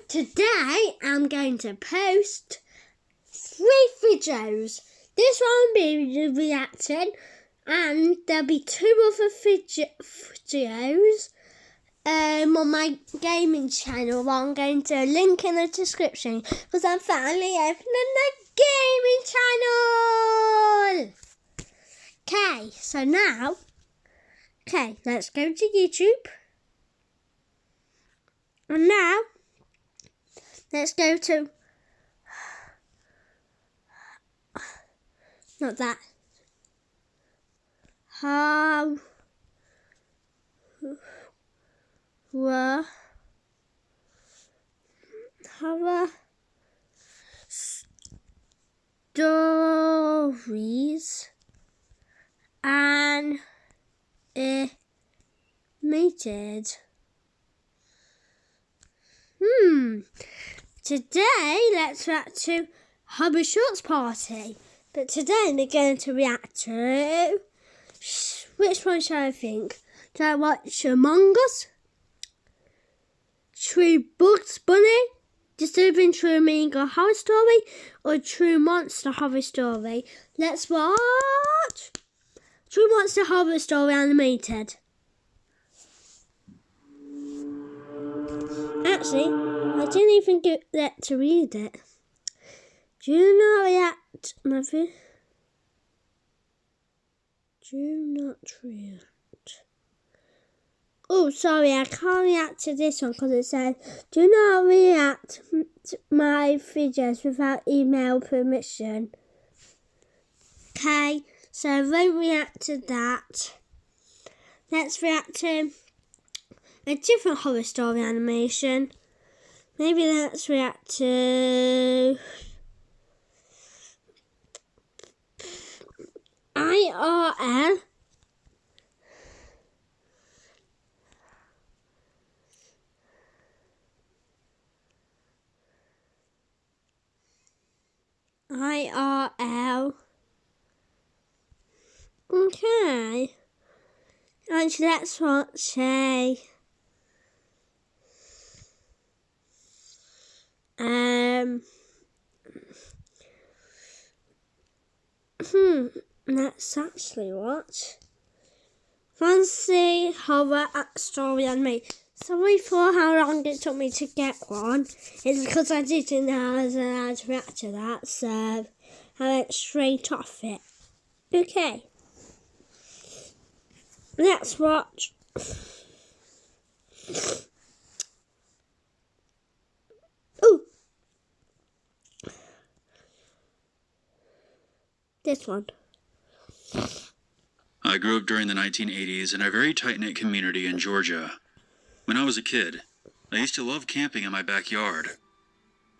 Today I'm going to post 3 videos. This one will be reacting, and there'll be 2 other videos on my gaming channel. I'm going to link in the description because I'm finally opening the gaming channel. Okay, so now, let's go to YouTube. And now, let's go to, not that, horror stories animated. Today, let's react to Hobby Shorts Party. But today, we're going to react to... Which one shall I think? Do I watch Among Us? True Bugs Bunny? Disturbing True Amiga Horror Story? Or True Monster Horror Story? Let's watch True Monster Horror Story Animated. Actually, I didn't even get to read it. Do not react, my Do not react. Oh, sorry, I can't react to this one because it says, do not react to my videos without email permission. Okay, so I won't react to that. Let's react to a different horror story animation. Maybe let's react to IRL. Okay. Actually, let's watch let's actually watch Fancy Horror Story Animated. Sorry for how long it took me to get one. It's because I didn't know I was allowed to react to that, so I went straight off it. Okay. Let's watch. Ooh. This one. I grew up during the 1980s in a very tight-knit community in Georgia. When I was a kid, I used to love camping in my backyard.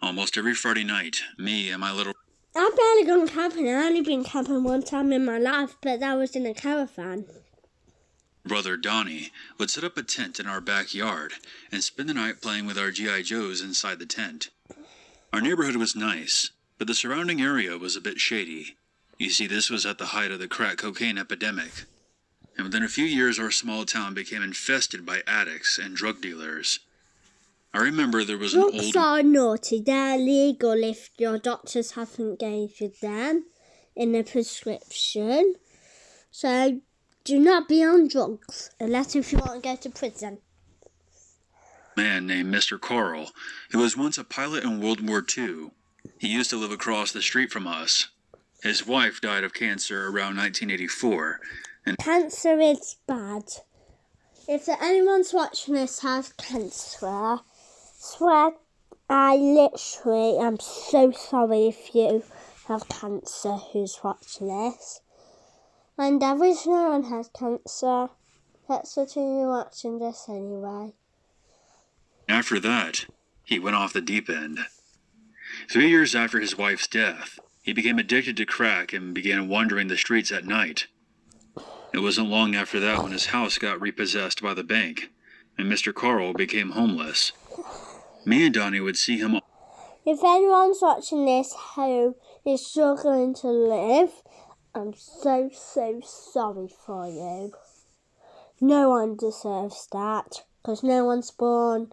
Almost every Friday night, me and my little... I've barely gone camping. I've only been camping one time in my life, but that was in a caravan. Brother Donnie would set up a tent in our backyard and spend the night playing with our G.I. Joes inside the tent. Our neighborhood was nice, but the surrounding area was a bit shady. You see, this was at the height of the crack cocaine epidemic. And within a few years, our small town became infested by addicts and drug dealers. I remember there was Drugs are naughty. They're legal if your doctors haven't gave them in a prescription. So do not be on drugs, unless if you want to go to prison. Man named Mr. Carl, who was once a pilot in World War II. He used to live across the street from us. His wife died of cancer around 1984. And cancer is bad. If anyone's watching this has cancer, swear I literally am so sorry if you have cancer who's watching this. And I wish no one has cancer. That's what you're watching this anyway. After that, he went off the deep end. 3 years after his wife's death, he became addicted to crack and began wandering the streets at night. It wasn't long after that when his house got repossessed by the bank, and Mr. Carl became homeless. Me and Donnie would see him. If anyone's watching this who is struggling to live, I'm so sorry for you. No one deserves that, because no one's born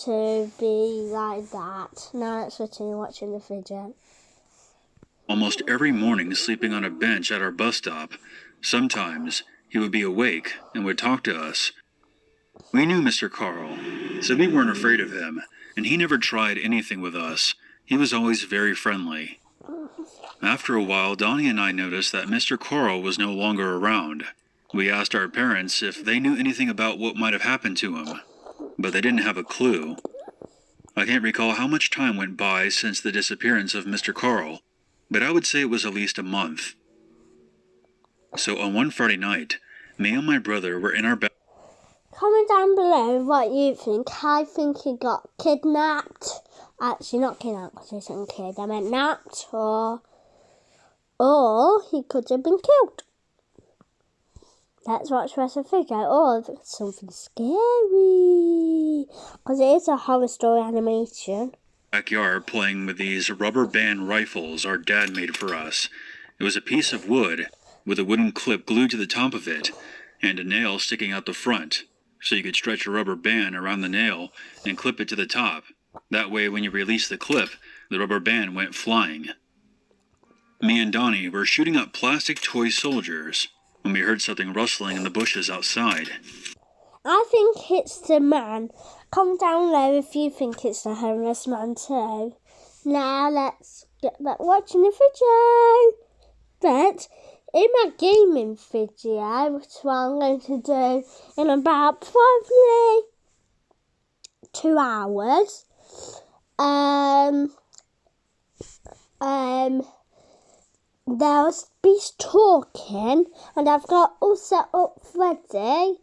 to be like that. Now let's continue watching the video. Almost every morning sleeping on a bench at our bus stop. Sometimes he would be awake and would talk to us. We knew Mr. Carl, so we weren't afraid of him, and he never tried anything with us. He was always very friendly. After a while, Donnie and I noticed that Mr. Carl was no longer around. We asked our parents if they knew anything about what might have happened to him, but they didn't have a clue. I can't recall how much time went by since the disappearance of Mr. Carl, but I would say it was at least a month. So on one Friday night, me and my brother were in our bed. Comment down below what you think. I think he got kidnapped. Actually, not kidnapped because he's a kid. I meant napped, or he could have been killed. Let's watch the rest of the video. Or if it's something scary, because it is a horror story animation. Backyard playing with these rubber band rifles our dad made for us. It was a piece of wood with a wooden clip glued to the top of it and a nail sticking out the front, so you could stretch a rubber band around the nail and clip it to the top. That way when you release the clip, the rubber band went flying. Me and Donnie were shooting up plastic toy soldiers when we heard something rustling in the bushes outside. I think it's the man. Comment down below if you think it's the homeless man too. Now let's get back watching the video. But in my gaming video, which I'm going to do in about probably 2 hours, there'll be talking, and I've got all set up ready.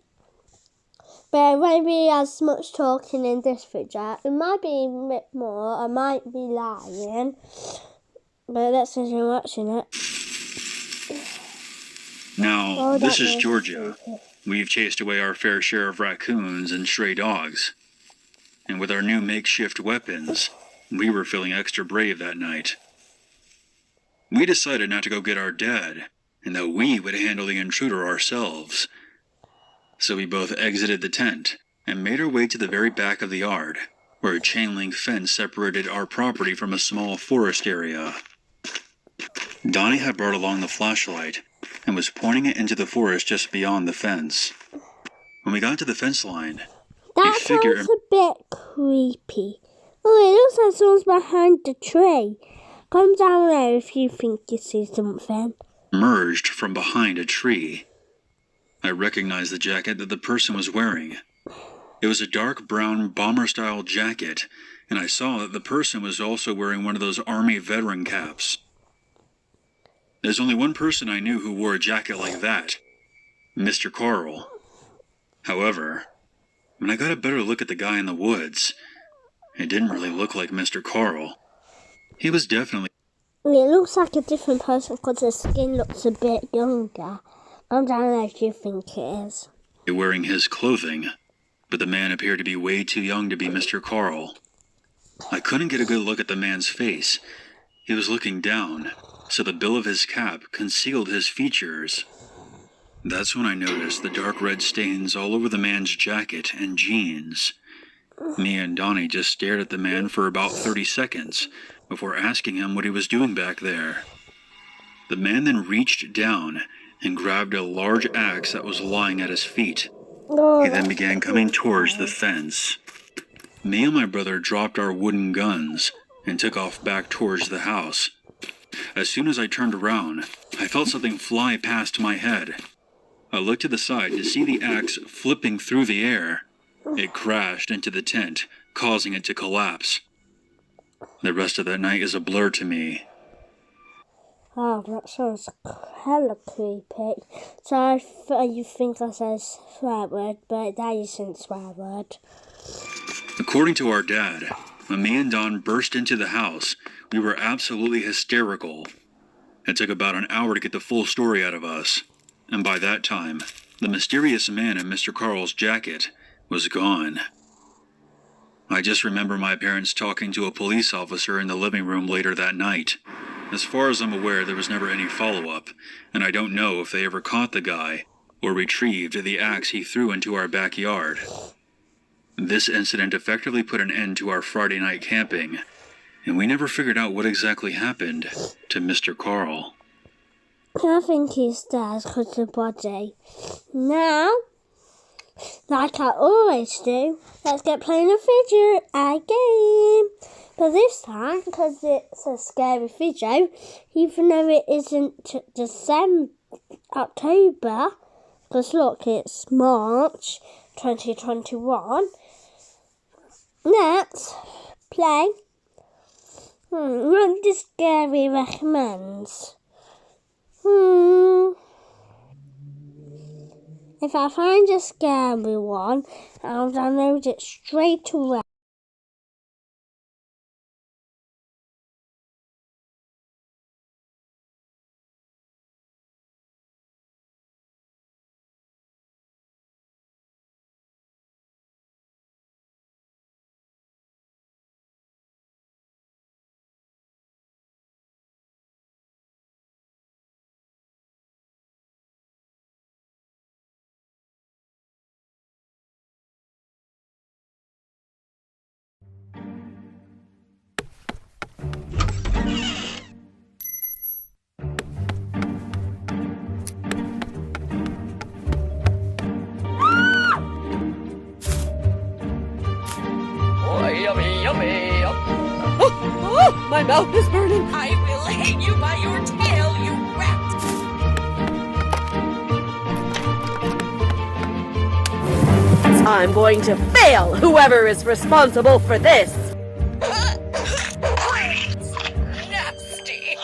But it won't be as much talking in this video. It might be a bit more. I might be lying. But let's continue watching it. Now, this is Georgia. We've chased away our fair share of raccoons and stray dogs. And with our new makeshift weapons, we were feeling extra brave that night. We decided not to go get our dad, and that we would handle the intruder ourselves. So we both exited the tent and made our way to the very back of the yard, where a chain link fence separated our property from a small forest area. Donnie had brought along the flashlight and was pointing it into the forest just beyond the fence. When we got to the fence line, that sounds a bit creepy. Oh, it looks like someone's behind the tree. Come down there if you think you see something. Emerged from behind a tree. I recognized the jacket that the person was wearing. It was a dark brown bomber-style jacket, and I saw that the person was also wearing one of those Army veteran caps. There's only one person I knew who wore a jacket like that, Mr. Carl. However, when I got a better look at the guy in the woods, it didn't really look like Mr. Carl. He was definitely... It looks like a different person because the skin looks a bit younger. I don't know if you think it is. wearing his clothing, but the man appeared to be way too young to be Mr. Carl. I couldn't get a good look at the man's face. He was looking down, so the bill of his cap concealed his features. That's when I noticed the dark red stains all over the man's jacket and jeans. Me and Donnie just stared at the man for about 30 seconds before asking him what he was doing back there. The man then reached down and grabbed a large axe that was lying at his feet. He then began coming towards the fence. Me and my brother dropped our wooden guns and took off back towards the house. As soon as I turned around, I felt something fly past my head. I looked to the side to see the axe flipping through the air. It crashed into the tent, causing it to collapse. The rest of that night is a blur to me. Oh, that sounds hella creepy. Sorry if you think I said a swear word, but that isn't a swear word. According to our dad, when me and Don burst into the house, we were absolutely hysterical. It took about an hour to get the full story out of us, and by that time, the mysterious man in Mr. Carl's jacket was gone. I just remember my parents talking to a police officer in the living room later that night. As far as I'm aware, there was never any follow-up, and I don't know if they ever caught the guy or retrieved the axe he threw into our backyard. This incident effectively put an end to our Friday night camping, and we never figured out what exactly happened to Mr. Carl. I think he's dead because of the body. Now, like I always do, let's get playing a video game. But this time, because it's a scary video, even though it isn't October, because look, it's March 2021. Let's play what the scary recommends. If I find a scary one, I'll download it straight away. Yummy, yummy. Oh, my mouth is burning. I will hang you by your tail, you rat! I'm going to fail whoever is responsible for this. Nasty!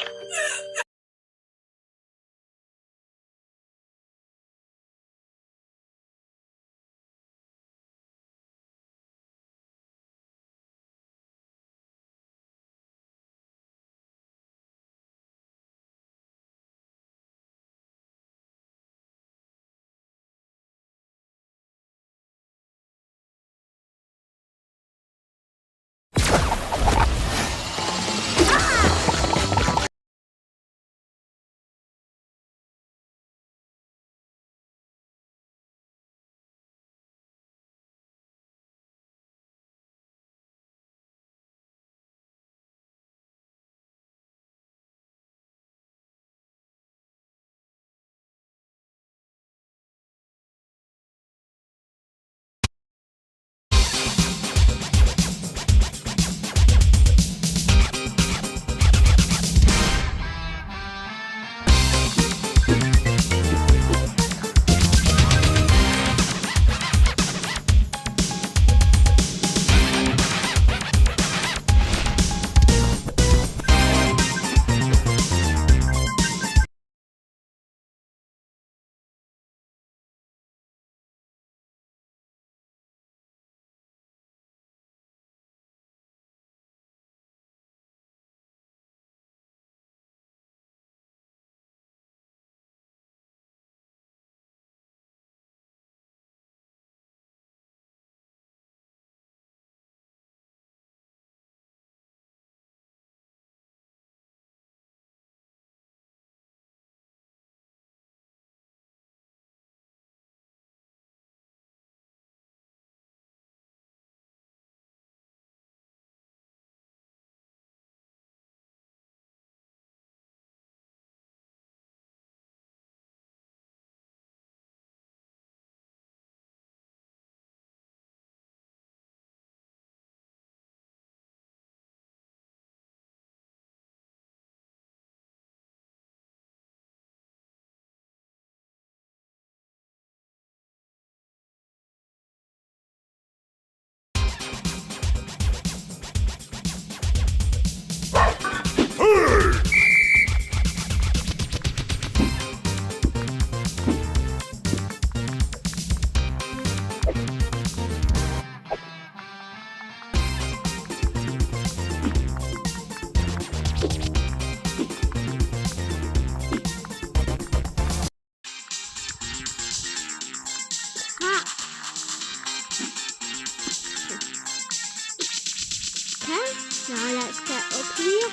Okay, now let's get up here.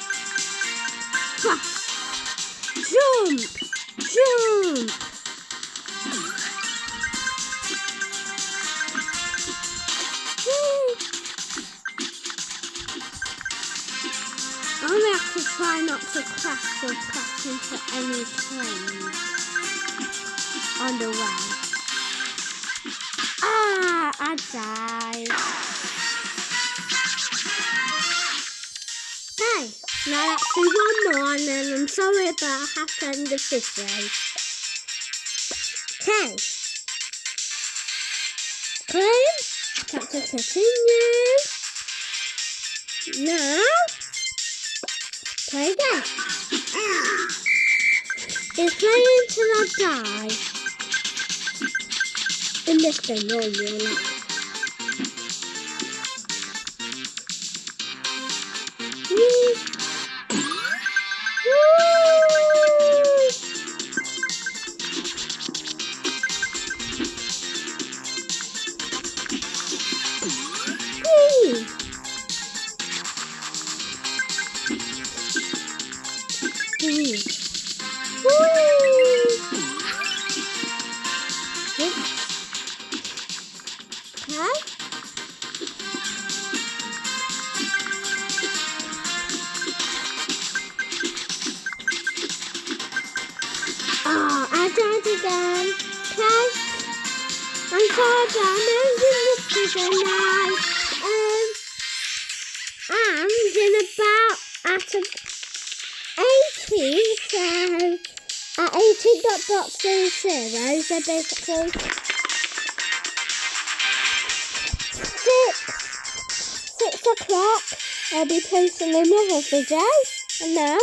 Jump! Jump! Woo! to try not to crash or crash into any trains on the way. Ah, I died. Okay, now let's do one more and then I'm sorry but I have to end the video. Okay. Claim, tap to continue. Now, play again. It's playing until I die. In this game, no real life. Oh, I died again. Okay. I'm sorry, but I'm ending this video now. And in about at 18, so at 18.00, so basically 6 o'clock, I'll be posting another video. And now.